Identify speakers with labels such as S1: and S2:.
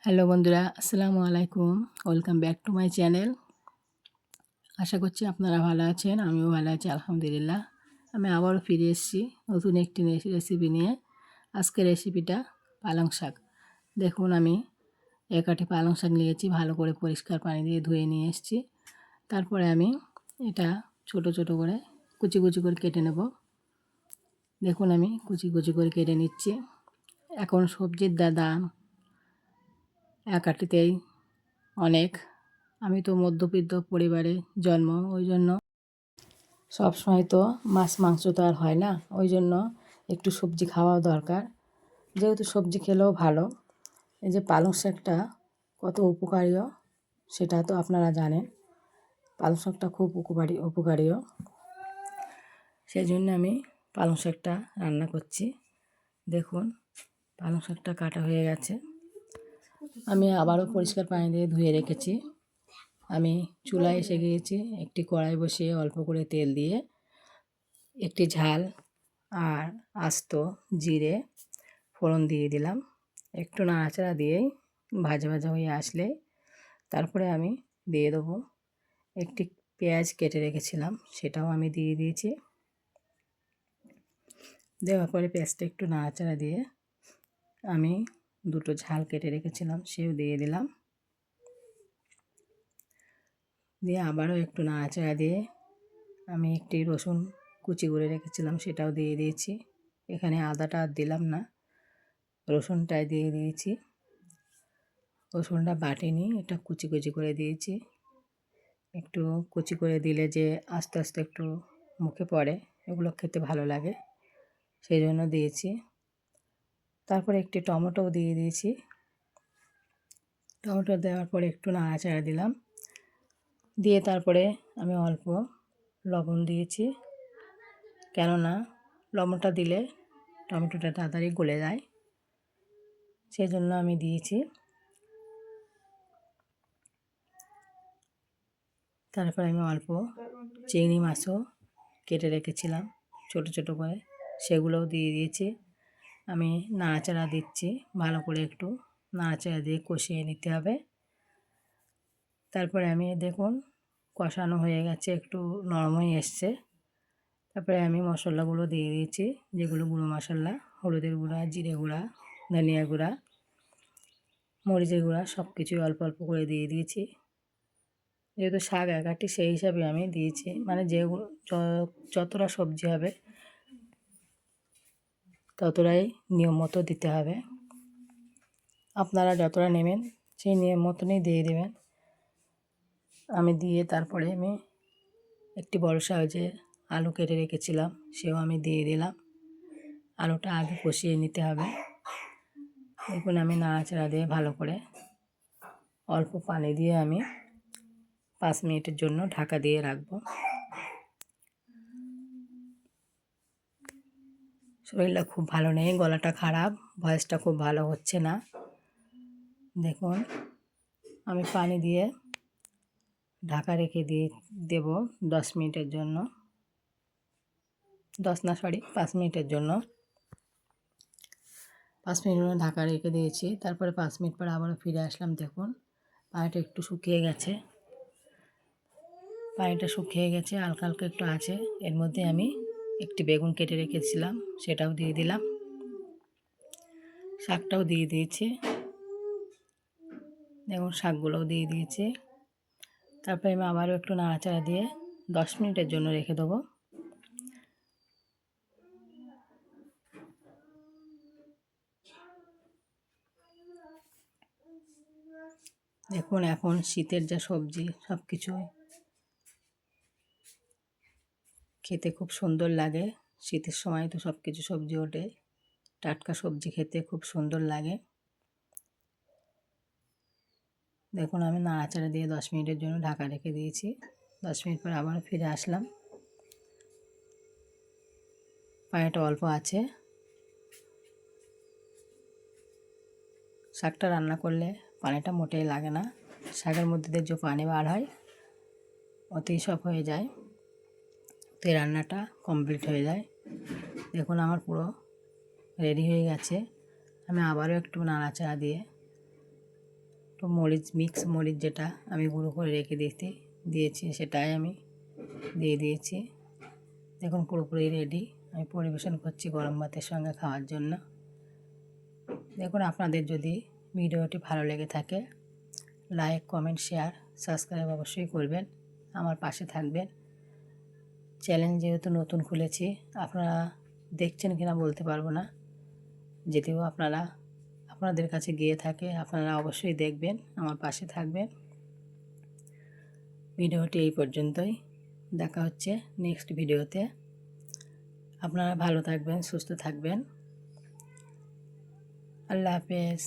S1: Hello বন্ধুরা, আসসালামু আলাইকুম। Welcome back to my channel. আশা করছি আপনারা ভালো আছেন, আমিও ভালো আছি আলহামদুলিল্লাহ। আমি আবারও ফিরে এসেছি নতুন একটি রেসিপি নিয়ে। আজকের রেসিপিটা পালং শাক। দেখুন, আমি এক আটি পালং শাক নিয়েছি, ভালো করে পরিষ্কার পানি দিয়ে ধুয়ে নিয়ে এসেছি। তারপরে আমি এটা ছোট ছোট করে কুচি কুচি করে কেটে নেব। দেখুন, আমি কুচি কুচি করে কেটে নিচ্ছি। এখন সবজির দাম এক আটিতেই অনেক। আমি তো মধ্যবিত্ত পরিবারে জন্ম, ওই জন্য সবসময় তো মাছ মাংস তো আর হয় না, ওই জন্য একটু সবজি খাওয়াও দরকার। যেহেতু সবজি খেলেও ভালো। এই যে পালং শাকটা কত উপকারীও সেটা তো আপনারা জানেন। পালং শাকটা খুব উপকারীও, সেই জন্য আমি পালং শাকটা রান্না করছি। দেখুন, পালং শাকটা কাটা হয়ে গেছে। আমি আবারও পরিষ্কার পানি দিয়ে ধুয়ে রেখেছি। আমি চুলায় এসে গিয়েছি, একটি কড়াই বসিয়ে অল্প করে তেল দিয়ে একটি ঝাল আর আস্ত জিরে ফোড়ন দিয়ে দিলাম। একটু নাড়াচাড়া দিয়েই ভাজা ভাজা হয়ে আসলে তারপরে আমি দিয়ে দেবো একটি পেঁয়াজ কেটে রেখেছিলাম, সেটাও আমি দিয়ে দিয়েছি। দেওয়ার পরে পেঁয়াজটা একটু নাড়াচাড়া দিয়ে আমি দুটো ঝাল কেটে রেখেছিলাম, সেও দিয়ে দিলাম। দিয়ে আবারও একটু নাড়াচাড়া দিয়ে আমি একটি রসুন কুচি করে রেখেছিলাম, সেটাও দিয়ে দিয়েছি। এখানে আদাটা আর দিলাম না, রসুনটাই দিয়ে দিয়েছি। রসুনটা বাটিনি, এটা কুচি কুচি করে দিয়েছি। একটু কুচি করে দিলে যে আস্তে আস্তে একটু মুখে পড়ে, এগুলো খেতে ভালো লাগে, সেই জন্য দিয়েছি। তারপরে একটি টমেটোও দিয়ে দিয়েছি। টমেটো দেওয়ার পরে একটু নাড়াচাড়া দিলাম, দিয়ে তারপরে আমি অল্প লবণ দিয়েছি। কেননা লবণটা দিলে টমেটোটা তাড়াতাড়ি গলে যায়, সেই জন্য আমি দিয়েছি। তারপরে আমি অল্প চিংড়ি মাছও কেটে রেখেছিলাম ছোট ছোট করে, সেগুলোও দিয়ে দিয়েছি। আমি নাড়াচাড়া দিচ্ছি, ভালো করে একটু নাড়াচাড়া দিয়ে কষিয়ে নিতে হবে। তারপরে আমি দেখুন কষানো হয়ে গেছে, একটু নরম হয়ে এসছে। তারপরে আমি মশলাগুলো দিয়ে দিয়েছি, যেগুলো গুঁড়ো মশলা, হলুদের গুঁড়া, জিরে গুঁড়া, ধনিয়া গুঁড়া, মরিচের গুঁড়া, সব কিছুই অল্প অল্প করে দিয়ে দিয়েছি। যেহেতু শাক একাটি, সেই হিসাবে আমি দিয়েছি, মানে যেগুলো যতটা সবজি হবে ততটাই নিয়ম মতো দিতে হবে। আপনারা যতটা নেবেন সেই নিয়ম মতনই দিয়ে দেবেন। আমি দিয়ে তারপরে আমি একটি বড় সাইজের আলু কেটে রেখেছিলাম, সেও আমি দিয়ে দিলাম। আলুটা আগে কষিয়ে নিতে হবে। দেখুন, আমি নাড়াচাড়া দিয়ে ভালো করে অল্প পানি দিয়ে আমি 5 মিনিটের জন্য ঢাকা দিয়ে রাখবো। শরীরটা খুব ভালো নেই, গলাটা খারাপ, ভয়েসটা খুব ভালো হচ্ছে না। দেখুন, আমি পানি দিয়ে ঢাকা রেখে দেব 10 মিনিটের জন্য। 5 মিনিটের জন্য। 5 মিনিট ঢাকা রেখে দিয়েছি। তারপরে 5 মিনিট পর আবারও ফিরে আসলাম। দেখুন, পানিটা একটু শুকিয়ে গেছে। হালকা হালকা একটু আছে। এর মধ্যে আমি একটি বেগুন কেটে রেখেছিলাম, সেটাও দিয়ে দিলাম। শাকটাও দিয়ে দিয়েছি। দেখুন, শাকগুলোও দিয়ে দিয়েছি। তারপরে আমি আবারও একটু নাড়াচাড়া দিয়ে 10 মিনিটের জন্য রেখে দেবো। দেখুন, এখন শীতের যা সবজি, সব কিছুই খেতে খুব সুন্দর লাগে। শীতের সময় তো সব কিছু সবজি ওঠে, টাটকা সবজি খেতে খুব সুন্দর লাগে। দেখুন, আমি নাড়াচাড়া দিয়ে 10 মিনিটের জন্য ঢাকা রেখে দিয়েছি। 10 মিনিট পর আবার ফিরে আসলাম। পানিটা অল্প আছে। শাকটা রান্না করলে পানিটা মোটেই লাগে না। শাকের মধ্যে দিয়ে যে পানি বার হয় ওতেই সব হয়ে যায়, তো এই রান্নাটা কমপ্লিট হয়ে যায়। দেখুন, আমার পুরো রেডি হয়ে গেছে। আমি আবারও একটু নাড়াচাড়া দিয়ে একটু মরিচ, মিক্স মরিচ যেটা আমি গুঁড়ো করে রেখে দিয়েছি সেটাই আমি দিয়ে দিয়েছি। দেখুন পুরোপুরি রেডি। আমি পরিবেশন করছি গরম ভাতের সঙ্গে খাওয়ার জন্য। দেখুন আপনাদের যদি ভিডিওটি ভালো লেগে থাকে লাইক, কমেন্ট, শেয়ার, সাবস্ক্রাইব অবশ্যই করবেন, আমার পাশে থাকবেন। চ্যানেল যেহেতু নতুন খুলেছি, আপনারা দেখছেন কিনা বলতে পারবো না, যদিও আপনাদের কাছে গিয়ে থাকে আপনারা অবশ্যই দেখবেন, আমার পাশে থাকবেন। ভিডিওটি এই পর্যন্তই, দেখা হচ্ছে নেক্সট ভিডিওতে। আপনারা ভালো থাকবেন, সুস্থ থাকবেন। আল্লাহ হাফেজ।